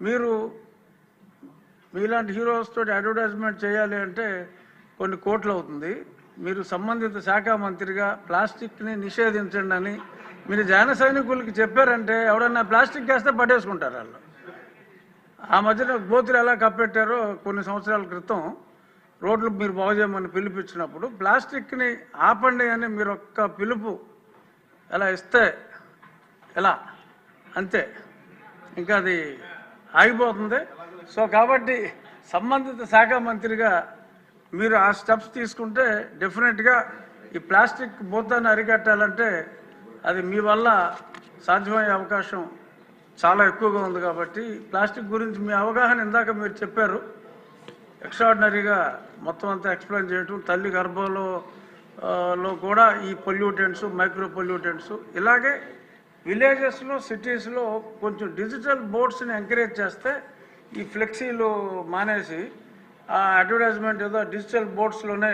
మీరు మీలాంటి హీరోస్ తోటి అడ్వర్టైజ్మెంట్ చేయాలి అంటే కొన్ని కోట్లు అవుతుంది. మీరు సంబంధిత శాఖ మంత్రిగా ప్లాస్టిక్ని నిషేధించండి అని మీరు జన సైనికులకి చెప్పారంటే ఎవడన్నా ప్లాస్టిక్ వేస్తే పట్టేసుకుంటారు వాళ్ళు. ఆ మధ్యన గోతులు ఎలా కప్పెట్టారో కొన్ని సంవత్సరాల క్రితం రోడ్లు మీరు బాగు చేయమని పిలిపించినప్పుడు ప్లాస్టిక్ని ఆపండి అని మీరు ఒక్క పిలుపు ఎలా ఇస్తే ఎలా అంతే ఇంకా అది ఆగిపోతుంది. సో కాబట్టి సంబంధిత శాఖ మంత్రిగా మీరు ఆ స్టెప్స్ తీసుకుంటే డెఫినెట్గా ఈ ప్లాస్టిక్ భూతాన్ని అరికట్టాలంటే అది మీ వల్ల సాధ్యమయ్యే అవకాశం చాలా ఎక్కువగా ఉంది. కాబట్టి ప్లాస్టిక్ గురించి మీ అవగాహన ఇందాక మీరు చెప్పారు, ఎక్స్ట్రాడినరీగా మొత్తం అంతా ఎక్స్ప్లెయిన్ చేయటం, తల్లి గర్భంలో కూడా ఈ పొల్యూటెంట్స్ మైక్రో పొల్యూటెంట్స్ ఇలాగే విలేజెస్లో సిటీస్లో కొంచెం డిజిటల్ బోర్డ్స్ని ఎంకరేజ్ చేస్తే ఈ ఫ్లెక్సీలు మానేసి ఆ అడ్వర్టైజ్మెంట్ ఏదో డిజిటల్ బోర్డ్స్లోనే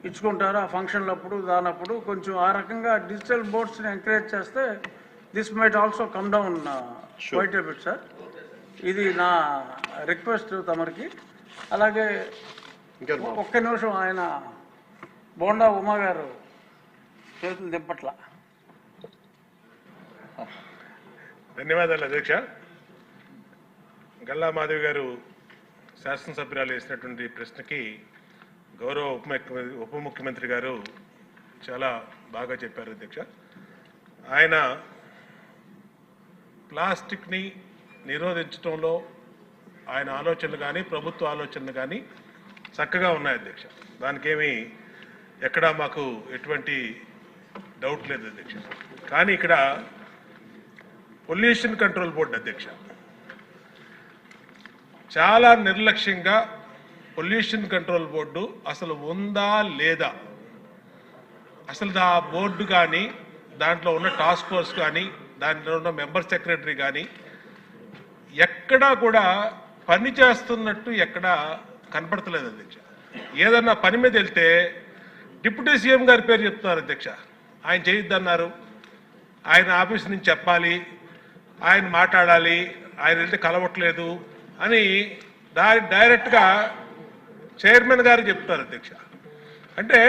ఇచ్చుకుంటారు ఆ ఫంక్షన్లప్పుడు దానప్పుడు. కొంచెం ఆ రకంగా డిజిటల్ బోర్డ్స్ని ఎంకరేజ్ చేస్తే this might also come down quite a bit sir. ఇది నా రిక్వెస్ట్ తమరికి. అలాగే ఒక్క నిమిషం ఆయన బోండా ఉమా గారు చేతులు దింపట్ల. ధన్యవాదాలు అధ్యక్ష. గల్లా మాధవి గారు శాసనసభ్యురాలు వేసినటువంటి ప్రశ్నకి గౌరవ ఉప ముఖ్యమంత్రి గారు చాలా బాగా చెప్పారు అధ్యక్ష. ఆయన ప్లాస్టిక్ని నిరోధించడంలో ఆయన ఆలోచనలు కానీ ప్రభుత్వ ఆలోచనలు కానీ చక్కగా ఉన్నాయి అధ్యక్ష. దానికేమీ ఎక్కడా మాకు ఎటువంటి డౌట్ లేదు అధ్యక్ష. కానీ ఇక్కడ పొల్యూషన్ కంట్రోల్ బోర్డు అధ్యక్ష చాలా నిర్లక్ష్యంగా పొల్యూషన్ కంట్రోల్ బోర్డు అసలు ఉందా లేదా, అసలు ఆ బోర్డు కానీ దాంట్లో ఉన్న టాస్క్ ఫోర్స్ కానీ దాంట్లో ఉన్న మెంబర్ సెక్రటరీ కానీ ఎక్కడా కూడా పని చేస్తున్నట్టు ఎక్కడా కనపడతలేదు అధ్యక్ష. ఏదన్నా పని మీద వెళ్తే డిప్యూటీ సీఎం గారి పేరు చెప్తున్నారు అధ్యక్ష. ఆయన చేయొద్దన్నారు, ఆయన ఆఫీస్ నుంచి చెప్పాలి, ఆయన మాట్లాడాలి, ఆయన వెళ్తే కలవట్లేదు అని డైరెక్ట్గా చైర్మన్ గారు చెప్తారు అధ్యక్ష. అంటే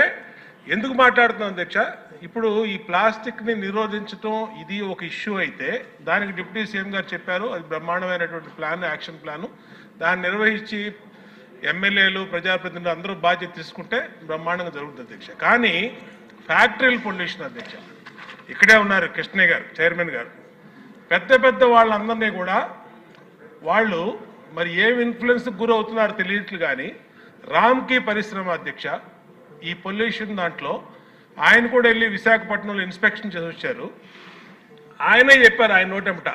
ఎందుకు మాట్లాడుతున్నాం అధ్యక్ష, ఇప్పుడు ఈ ప్లాస్టిక్ని నిరోధించడం ఇది ఒక ఇష్యూ అయితే దానికి డిప్యూటీ సీఎం గారు చెప్పారు, అది బ్రహ్మాండమైనటువంటి ప్లాన్, యాక్షన్ ప్లాను. దాన్ని నిర్వహించి ఎమ్మెల్యేలు ప్రజాప్రతినిధులు అందరూ బాధ్యత తీసుకుంటే బ్రహ్మాండంగా జరుగుతుంది అధ్యక్ష. కానీ ఫ్యాక్టరీల పొల్యూషన్ అధ్యక్ష, ఇక్కడే ఉన్నారు కృష్ణయ్య గారు చైర్మన్ గారు, పెద్ద పెద్ద వాళ్ళందరినీ కూడా వాళ్ళు మరి ఏం ఇన్ఫ్లుయెన్స్కి గురవుతున్నారో తెలియట్లు. కానీ రామ్కీ పరిశ్రమ అధ్యక్ష ఈ పొల్యూషన్ దాంట్లో ఆయన కూడా వెళ్ళి విశాఖపట్నంలో ఇన్స్పెక్షన్ చేసి వచ్చారు. ఆయనే చెప్పారు ఆయన నోటెంట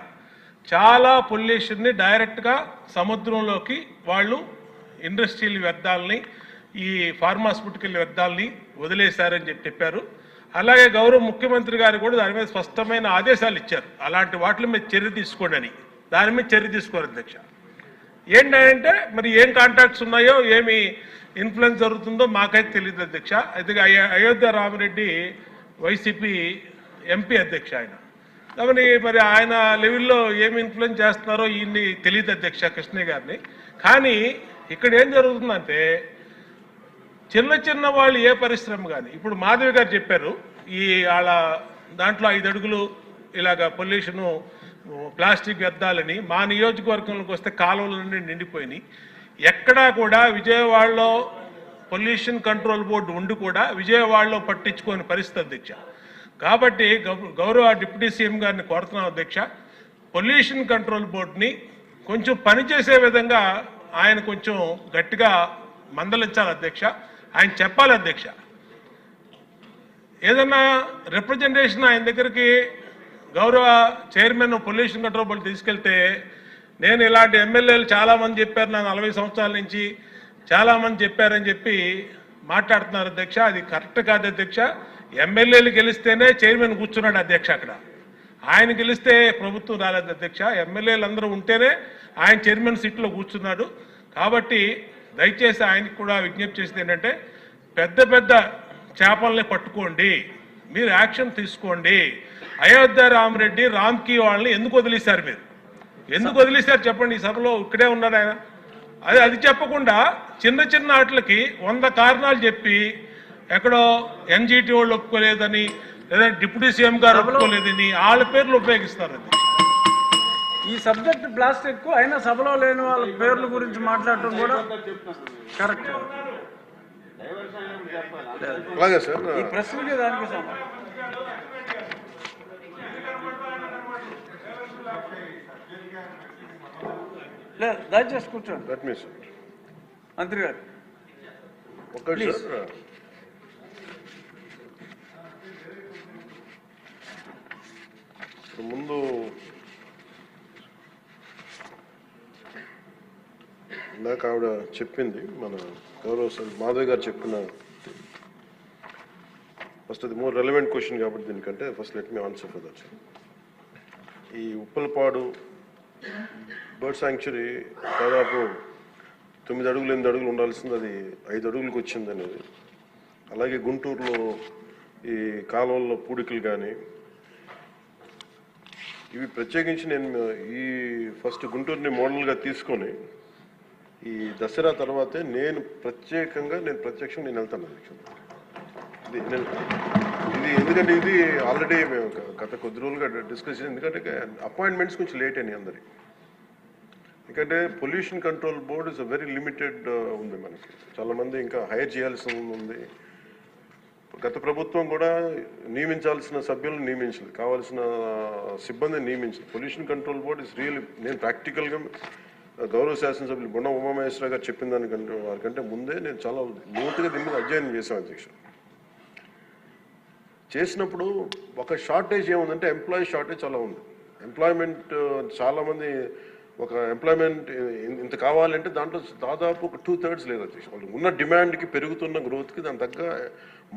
చాలా పొల్యూషన్ని డైరెక్ట్గా సముద్రంలోకి వాళ్ళు ఇండస్ట్రియల్ వ్యర్థాలని ఈ ఫార్మాస్యూటికల్ వ్యర్థాలని వదిలేశారని చెప్పారు. అలాగే గౌరవ ముఖ్యమంత్రి గారు కూడా దాని మీద స్పష్టమైన ఆదేశాలు ఇచ్చారు, అలాంటి వాటి మీద చర్య తీసుకోండి అని. దాని మీద చర్య తీసుకోరు అధ్యక్ష. ఏంటంటే మరి ఏం కాంటాక్ట్స్ ఉన్నాయో ఏమి ఇన్ఫ్లుయెన్స్ జరుగుతుందో మాకైతే తెలియదు అధ్యక్ష. అయితే అయోధ్య రామిరెడ్డి వైసీపీ ఎంపీ అధ్యక్ష ఆయన, కాబట్టి మరి ఆయన లెవెల్లో ఏమి ఇన్ఫ్లుయెన్స్ చేస్తున్నారో ఈయన్ని తెలియదు అధ్యక్ష కృష్ణయ్య గారిని. కానీ ఇక్కడ ఏం జరుగుతుందంటే చిన్న చిన్న వాళ్ళు ఏ పరిశ్రమ కానీ, ఇప్పుడు మాధవి గారు చెప్పారు ఈ వాళ్ళ దాంట్లో 5 అడుగులు ఇలాగ పొల్యూషను ప్లాస్టిక్ వ్యర్థాలని మా నియోజకవర్గంలోకి వస్తే కాలువలన్నీ నిండిపోయినాయి. ఎక్కడా కూడా విజయవాడలో పొల్యూషన్ కంట్రోల్ బోర్డు ఉండి కూడా విజయవాడలో పట్టించుకోని పరిస్థితి అధ్యక్ష. కాబట్టి గౌరవ డిప్యూటీ సీఎం గారిని కోరుతున్నాం అధ్యక్ష, పొల్యూషన్ కంట్రోల్ బోర్డుని కొంచెం పనిచేసే విధంగా ఆయన కొంచెం గట్టిగా మందలించాలి అధ్యక్ష. ఆయన చెప్పాలి అధ్యక్ష, ఏదన్నా రిప్రజెంటేషన్ ఆయన దగ్గరికి గౌరవ చైర్మన్ పొల్యూషన్ కంట్రోల్ బోర్డు తీసుకెళ్తే, నేను ఇలాంటి ఎమ్మెల్యేలు చాలామంది చెప్పారు, నా 40 సంవత్సరాల నుంచి చాలామంది చెప్పారని చెప్పి మాట్లాడుతున్నారు అధ్యక్ష. అది కరెక్ట్ కాదు అధ్యక్ష. ఎమ్మెల్యేలు గెలిస్తేనే చైర్మన్ కూర్చున్నాడు అధ్యక్ష అక్కడ. ఆయన గెలిస్తే ప్రభుత్వం రాలేదు అధ్యక్ష. ఎమ్మెల్యేలు అందరూ ఉంటేనే ఆయన చైర్మన్ సీట్లో కూర్చున్నాడు. కాబట్టి దయచేసి ఆయనకు కూడా విజ్ఞప్తి చేసేది ఏంటంటే, పెద్ద పెద్ద చేపల్ని పట్టుకోండి, మీరు యాక్షన్ తీసుకోండి. అయోధ్య రామిరెడ్డి రామ్కీ వాళ్ళని ఎందుకు వదిలేశారు మీరు? ఎందుకు వదిలేశారు చెప్పండి? ఈ సభలో ఇక్కడే ఉన్నారు ఆయన. అది చెప్పకుండా చిన్న చిన్న వాటికి 100 కారణాలు చెప్పి ఎక్కడో ఎన్జిటి వాళ్ళు ఒప్పుకోలేదని, లేదా డిప్యూటీ సీఎం గారు ఒప్పుకోలేదని వాళ్ళ పేర్లు ఉపయోగిస్తారు. అది ఈ సబ్జెక్ట్ ప్లాస్టిక్ అయినా సభలో లేని వాళ్ళ పేర్ల గురించి మాట్లాడటం కూడా కరెక్ట్. అలాగే సార్, ఈ ప్రశ్నకి దానికి సమాధానం లేదు. దయచేసి కూర్చోండి మంత్రి గారు. ఒక్కటి సార్, ముందు ఇందాక ఆవిడ చెప్పింది, మన గౌరవ సార్ మాధవ్ గారు చెప్పిన ఫస్ట్ అది మోర్ రెలవెంట్ క్వశ్చన్ కాబట్టి దీనికంటే first let me answer for that sir. ఈ ఉప్పలపాడు బర్డ్ శాంక్చురీ దాదాపు 9 అడుగులు 8 అడుగులు ఉండాల్సింది అది 5 అడుగులకు వచ్చింది అనేది. అలాగే గుంటూరులో ఈ కాలువల్లో పూడికలు కానీ ఇవి ప్రత్యేకించి నేను ఈ ఫస్ట్ గుంటూరుని మోడల్గా తీసుకొని ఈ దసరా తర్వాతే నేను ప్రత్యక్షంగా నేను వెళ్తాను ఇది ఎందుకంటే ఇది ఆల్రెడీ మేము గత కొద్ది రోజులుగా డిస్కస్ చేసి, ఎందుకంటే అపాయింట్మెంట్స్ కొంచెం లేట్ అయినాయి అందరికి. ఎందుకంటే pollution control board is very limited ఉంది, మనకి చాలామంది ఇంకా హైర్ చేయాల్సి ఉంది. గత ప్రభుత్వం కూడా నియమించాల్సిన సభ్యులను నియమించలేదు, కావాల్సిన సిబ్బందిని నియమించలేదు. Pollution control board is real. నేను ప్రాక్టికల్గా గౌరవ శాసనసభ్యులు బొండ ఉమామహేశ్వర గారు చెప్పిన దానికంటే వారికంటే ముందే నేను చాలా లోతుగా దీని మీద అధ్యయనం చేశాను అధ్యక్షుడు. చేసినప్పుడు ఒక షార్టేజ్ ఏముందంటే ఎంప్లాయీ షార్టేజ్ చాలా ఉంది. ఎంప్లాయ్మెంట్ చాలామంది ఒక ఎంప్లాయ్మెంట్ ఇంత కావాలంటే దాంట్లో దాదాపు ఒక 2/3 లేదు అధ్యక్షుడు. వాళ్ళు ఉన్న డిమాండ్కి పెరుగుతున్న గ్రోత్కి దాని తగ్గ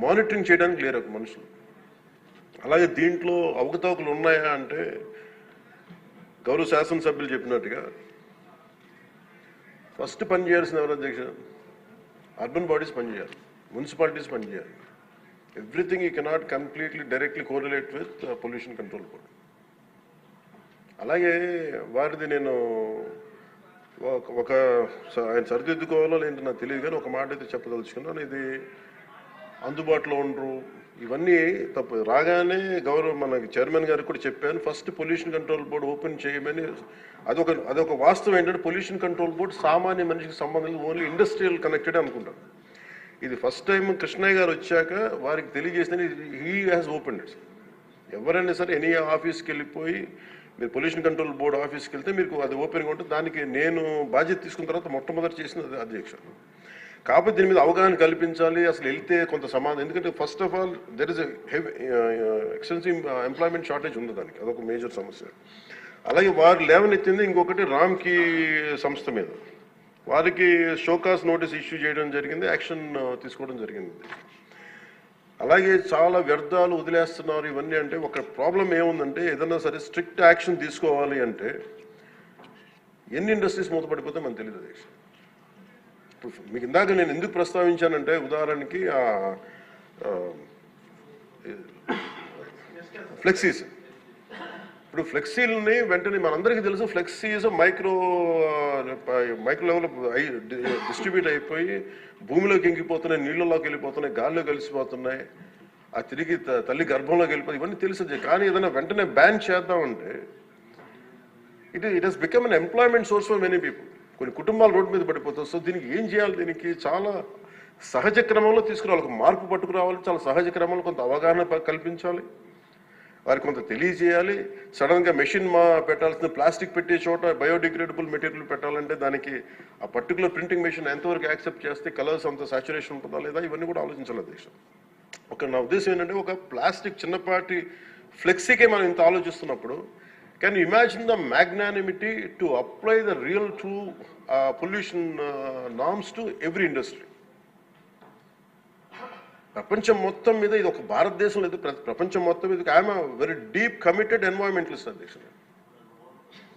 మానిటరింగ్ చేయడానికి లేరు ఒక మనుషులు. అలాగే దీంట్లో అవకతవకలు ఉన్నాయా అంటే గౌరవ శాసనసభ్యులు చెప్పినట్టుగా ఫస్ట్ పని చేయాల్సిన ఎవరు అధ్యక్ష? అర్బన్ బాడీస్ పనిచేయాలి, మున్సిపాలిటీస్ పనిచేయాలి. Everything you cannot completely directly correlate with pollution control board. అలాగే వారిది నేను ఒక ఆయన సరిదిద్దుకోవాలో లేదంటే నాకు తెలియదు, కానీ ఒక మాట అయితే చెప్పదలుచుకున్నాను. ఇది అందుబాటులో ఉండరు, ఇవన్నీ తప్పు. రాగానే గౌరవ మనకి చైర్మన్ గారికి కూడా చెప్పాను, first pollution control board open చేయమని. అదొక వాస్తవం ఏంటంటే పొల్యూషన్ కంట్రోల్ బోర్డు సామాన్య మనిషికి సంబంధం ఓన్లీ ఇండస్ట్రియల్ కనెక్టెడ్ అనుకుంటాను. ఇది ఫస్ట్ టైం కృష్ణయ్య గారు వచ్చాక వారికి తెలియజేసిన హీ హ్యాస్ ఓపెన్ ఇట్. ఎవరైనా సరే ఎనీ ఆఫీస్కి వెళ్ళిపోయి మీరు పొల్యూషన్ కంట్రోల్ బోర్డు ఆఫీస్కి వెళ్తే మీకు అది ఓపెన్గా ఉంటుంది. దానికి నేను బాధ్యత తీసుకున్న తర్వాత మొట్టమొదటి చేసిన అధ్యక్ష. కాకపోతే దీని మీద అవగాహన కల్పించాలి, అసలు వెళ్తే కొంత సమాధానం. ఎందుకంటే first of all there is extensive employment shortage ఉంది, దానికి అదొక మేజర్ సమస్య. అలాగే వారు లేవనెత్తింది ఇంకొకటి రామ్కి సంస్థ మీద, వారికి షోకాస్ నోటీస్ ఇష్యూ చేయడం జరిగింది, యాక్షన్ తీసుకోవడం జరిగింది. అలాగే చాలా వ్యర్థాలు వదిలేస్తున్నారు ఇవన్నీ. అంటే ఒక ప్రాబ్లం ఏముందంటే ఏదైనా సరే స్ట్రిక్ట్ యాక్షన్ తీసుకోవాలి అంటే ఎన్ని ఇండస్ట్రీస్ మూతపడిపోతే మనకు తెలియదు అధ్యక్ష. ఇప్పుడు మీకు ఇందాక నేను ఎందుకు ప్రస్తావించానంటే ఉదాహరణకి ఫ్లెక్సీస్. ఇప్పుడు ఫ్లెక్సీలని వెంటనే మనందరికీ తెలుసు, ఫ్లెక్సీస్ మైక్రో లెవెల్ డిస్ట్రిబ్యూట్ అయిపోయి భూమిలోకి ఇంకిపోతున్నాయి, నీళ్ళలోకి వెళ్ళిపోతున్నాయి, గాల్లోకి కలిసిపోతున్నాయి, ఆ తిరిగి తల్లి గర్భంలోకి వెళ్ళిపోతుంది, ఇవన్నీ తెలుసు. కానీ ఏదైనా వెంటనే బ్యాన్ చేద్దామంటే it has become an employment source for many people. కొన్ని కుటుంబాలు రోడ్డు మీద పడిపోతాయి. సో దీనికి ఏం చేయాలి? దీనికి చాలా సహజ క్రమంలో తీసుకురావాలి, ఒక మార్పు పట్టుకురావాలి. చాలా సహజ క్రమంలో కొంత అవగాహన కల్పించాలి, వారికి కొంత తెలియజేయాలి. సడన్గా మెషిన్ పెట్టాల్సిన ప్లాస్టిక్ పెట్టే చోట బయోడిగ్రేడబుల్ మెటీరియల్ పెట్టాలంటే దానికి ఆ పర్టికులర్ ప్రింటింగ్ మెషిన్ ఎంతవరకు యాక్సెప్ట్ చేస్తే కలర్స్ అంత సాచురేషన్ ఉంటుందా లేదా, ఇవన్నీ కూడా ఆలోచించాలి అధ్యక్ష. నా ఉద్దేశం ఏంటంటే ఒక ప్లాస్టిక్ చిన్నపాటి ఫ్లెక్సీకే మనం ఇంత ఆలోచిస్తున్నప్పుడు can you imagine the magnanimity to apply the real true pollution norms to every industry. ప్రపంచం మొత్తం మీద ఇది ఒక భారతదేశం లేదు, ప్రపంచం మొత్తం మీద I'm very deep committed environmentalist అధ్యక్ష.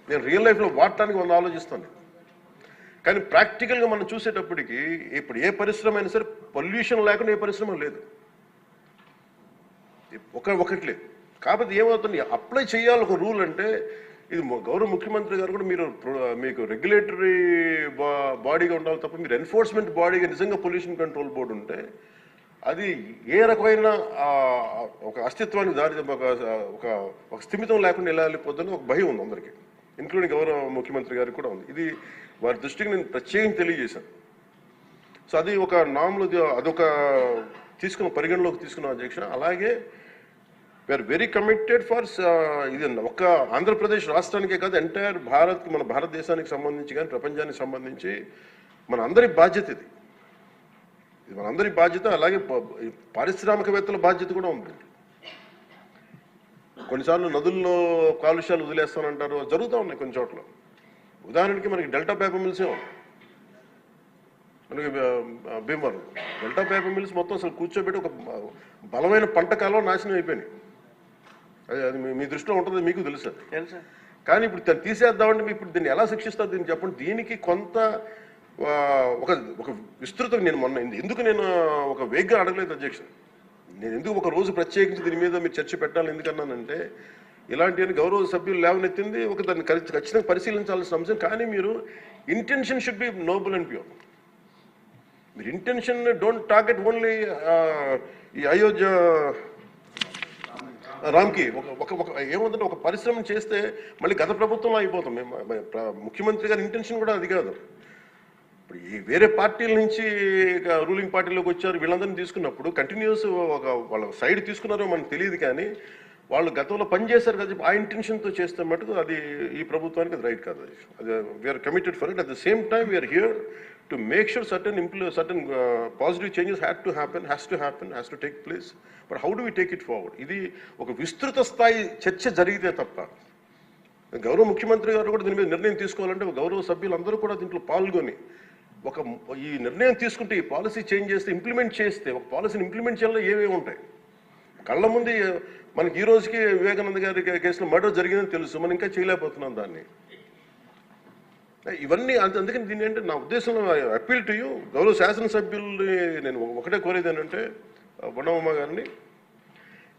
నేను రియల్ లైఫ్లో వాడటానికి మనం ఆలోచిస్తాను. కానీ ప్రాక్టికల్గా మనం చూసేటప్పటికి ఇప్పుడు ఏ పరిశ్రమ అయినా సరే పొల్యూషన్ లేకుండా ఏ పరిశ్రమ లేదు, ఒకటి లేదు. కాకపోతే ఏమవుతుంది, అప్లై చేయాలి ఒక రూల్ అంటే ఇది గౌరవ ముఖ్యమంత్రి గారు కూడా మీకు రెగ్యులేటరీ బాడీగా ఉండాలి తప్ప మీరు ఎన్ఫోర్స్మెంట్ బాడీగా నిజంగా పొల్యూషన్ కంట్రోల్ బోర్డు ఉంటే అది ఏ రకమైన ఒక అస్తిత్వానికి దారి ఒక స్థిమితం లేకుండా ఎలా వెళ్ళిపోతుందని ఒక భయం ఉంది అందరికీ, ఇంక్లూడింగ్ గౌరవ ముఖ్యమంత్రి గారికి కూడా ఉంది. ఇది వారి దృష్టికి నేను ప్రత్యేకంగా తెలియజేశాను. సో అది ఒక నామ్లో అదొక పరిగణలోకి తీసుకున్న అధ్యక్ష. అలాగే వీఆర్ వెరీ కమిటెడ్ ఫర్ ఇది ఒక్క ఆంధ్రప్రదేశ్ రాష్ట్రానికే కాదు, ఎంటైర్ మన భారతదేశానికి సంబంధించి కానీ ప్రపంచానికి సంబంధించి మన అందరి బాధ్యత ఇది మనందరి బాధ్యత. అలాగే పారిశ్రామికవేత్తల బాధ్యత కూడా ఉంది. కొన్నిసార్లు నదుల్లో కాలుష్యాలు వదిలేస్తానంటారు, జరుగుతూ ఉన్నాయి కొన్ని చోట్ల. ఉదాహరణకి మనకి డెల్టా పేపర్ మిల్సే ఉంది, మనకి భీమవరం డెల్టా పేపర్ మిల్స్ మొత్తం అసలు కూర్చోబెట్టి ఒక బలమైన పంట కాలం నాశనం అయిపోయినాయి. అది మీ దృష్టిలో ఉంటుంది, మీకు తెలుసు. కానీ ఇప్పుడు తీసేద్దామంటే ఇప్పుడు దీన్ని ఎలా శిక్షిస్తారు దీన్ని చెప్పండి. దీనికి కొంత ఒక విస్తృతం ఎందుకు నేను ఒక వేగ్గా అడగలేదు అధ్యక్ష. నేను ఎందుకు ఒక రోజు ప్రత్యేకించి దీని మీద మీరు చర్చ పెట్టాలని ఎందుకన్నానంటే ఇలాంటివన్నీ గౌరవ సభ్యులు లేవనెత్తింది దాన్ని ఖచ్చితంగా పరిశీలించాల్సిన అంశం. కానీ మీరు intention should be Nobel and pure. మీరు ఇంటెన్షన్ డోంట్ టార్గెట్ ఓన్లీ ఈ అయోధ్య రామ్కి ఏముందంటే ఒక పరిశ్రమ చేస్తే మళ్ళీ గత ప్రభుత్వంలో అయిపోతాం. ముఖ్యమంత్రి గారి ఇంటెన్షన్ కూడా అది కాదు. ఇప్పుడు ఈ వేరే పార్టీల నుంచి రూలింగ్ పార్టీలోకి వచ్చారు, వీళ్ళందరినీ తీసుకున్నప్పుడు కంటిన్యూస్ వాళ్ళ సైడ్ తీసుకున్నారో మనకు తెలియదు. కానీ వాళ్ళు గతంలో పనిచేశారు కదా, ఆ ఇంటెన్షన్తో చేస్తే మటుకు అది ఈ ప్రభుత్వానికి అది రైట్ కాదు. అది we're committed for it. At the same time we're here to make sure certain positive changes has to take place. But how do we take it forward? ఇది ఒక విస్తృత స్థాయి చర్చ జరిగితే తప్ప గౌరవ ముఖ్యమంత్రి గారు కూడా దీని మీద నిర్ణయం తీసుకోవాలంటే గౌరవ సభ్యులందరూ కూడా దీంట్లో పాల్గొని ఈ నిర్ణయం తీసుకుంటే ఈ పాలసీ చేంజ్ చేస్తే ఇంప్లిమెంట్ చేస్తే ఒక పాలసీని ఇంప్లిమెంట్ చేయాలో ఏమేమి ఉంటాయి కళ్ళ ముందు. మనకి ఈ రోజుకి వివేకానంద గారి కేసులో మర్డర్ జరిగిందని తెలుసు, మనం ఇంకా చేయలేకపోతున్నాం దాన్ని. ఇవన్నీ అందుకని దీన్ని అంటే నా ఉద్దేశంలో అప్పీల్ టు యూ గౌరవ శాసనసభ్యుల్ని నేను ఒకటే కోరేది ఏంటంటే బొండమ్మ గారిని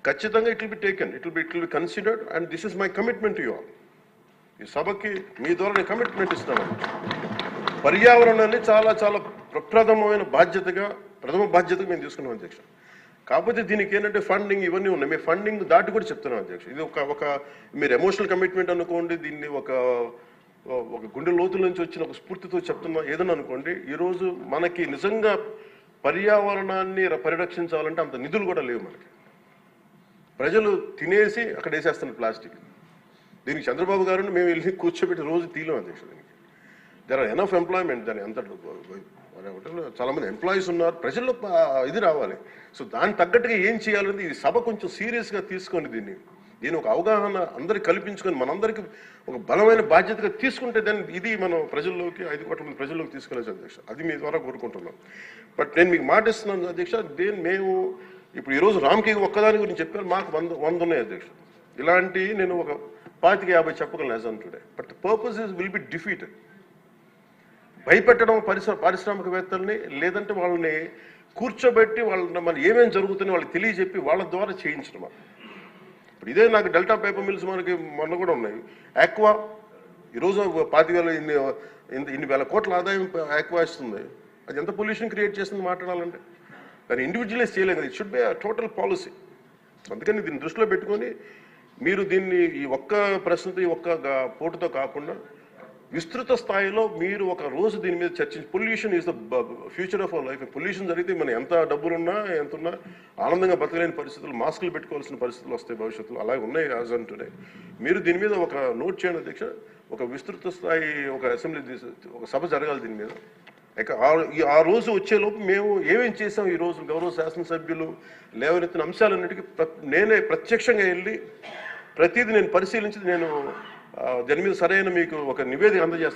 ఖచ్చితంగా it will be taken, it will be considered and this is my commitment to you all. ఈ సభకి మీ ద్వారా నేను కమిట్మెంట్ ఇస్తాను. పర్యావరణాన్ని చాలా చాలా ప్రథమ బాధ్యతగా మేము తీసుకున్నాం అధ్యక్ష. కాకపోతే దీనికి ఏంటంటే ఫండింగ్ ఇవన్నీ ఉన్నాయి. మేము ఫండింగ్ దాటి కూడా చెప్తున్నాం అధ్యక్ష. ఇది ఒక మీరు ఎమోషనల్ కమిట్మెంట్ అనుకోండి, దీన్ని ఒక గుండె లోతుల నుంచి వచ్చిన ఒక స్ఫూర్తితో చెప్తున్నా ఏదన్నా అనుకోండి. ఈరోజు మనకి నిజంగా పర్యావరణాన్ని పరిరక్షించాలంటే అంత నిధులు కూడా లేవు మనకి. ప్రజలు తినేసి అక్కడ వేసేస్తున్నారు ప్లాస్టిక్. దీనికి చంద్రబాబు గారు మేము వెళ్ళి కూర్చోబెట్టి రోజు తీయలేం అధ్యక్ష. దీనికి దేర్ ఆర్ ఎనఫ్ ఎంప్లాయ్మెంట్, దాని అంత చాలా మంది ఎంప్లాయీస్ ఉన్నారు, ప్రజల్లో ఇది రావాలి. సో దానికి తగ్గట్టుగా ఏం చేయాలనేది ఈ సభ కొంచెం సీరియస్గా తీసుకొని దీని ఒక అవగాహన అందరికి కల్పించుకొని మనందరికీ ఒక బలమైన బాధ్యతగా తీసుకుంటే దాన్ని ఇది మనం ప్రజల్లోకి 5 కోట్ల మంది ప్రజల్లోకి తీసుకెళ్ళచ్చు అధ్యక్ష. అది మీ ద్వారా కోరుకుంటున్నాం. బట్ నేను మీకు మాట ఇస్తున్నాను అధ్యక్ష, మేము ఇప్పుడు ఈరోజు రామ్కి ఒక్కదాని గురించి చెప్పాను, మాకు 100 ఉన్నాయి అధ్యక్ష. ఇలాంటి నేను ఒక 25-50 చెప్పగలను as on today. But the purpose will be defeated. భయపెట్టడం పారిశ్రామికవేత్తల్ని, లేదంటే వాళ్ళని కూర్చోబెట్టి మన ఏమేమి జరుగుతుందో వాళ్ళకి తెలియజెప్పి వాళ్ళ ద్వారా చేయించడం. ఇప్పుడు ఇదే నాకు డెల్టా పేపర్ మిల్స్ మనకి మొన్న కూడా ఉన్నాయి. ఆక్వా ఈరోజు 25,000 ఇన్ని వేల కోట్ల ఆదాయం ఆక్వా ఇస్తుంది. అది ఎంత పొల్యూషన్ క్రియేట్ చేస్తుంది మాట్లాడాలంటే. దాన్ని ఇండివిజువలైజ్ చేయలేదు. It should be total policy. అందుకని దీన్ని దృష్టిలో పెట్టుకొని మీరు దీన్ని ఈ ఒక్క ప్రశ్నతో ఈ ఒక్క పోటుతో కాకుండా విస్తృత స్థాయిలో మీరు ఒక రోజు దీని మీద చర్చించి, pollution is the future of our life. Pollution జరిగితే మనం ఎంత డబ్బులున్నా ఎంతున్నా ఆనందంగా బతకలేని పరిస్థితులు, మాస్కులు పెట్టుకోవాల్సిన పరిస్థితులు వస్తాయి భవిష్యత్తులో. అలాగే ఉన్నాయి యాజ్ ఆన్ టుడే. మీరు దీని మీద ఒక నోట్ చేయండి అధ్యక్ష. ఒక విస్తృత స్థాయి ఒక అసెంబ్లీ ఒక సభ జరగాలి దీని మీద. ఆ రోజు వచ్చేలోపు మేము ఏమేం చేసాం ఈ రోజు గౌరవ శాసనసభ్యులు లేవనెత్తిన అంశాలన్నిటికీ నేనే ప్రత్యక్షంగా వెళ్ళి ప్రతిదీ నేను పరిశీలించి దాని మీద సరైన మీకు ఒక నివేదిక అందజేస్తాను.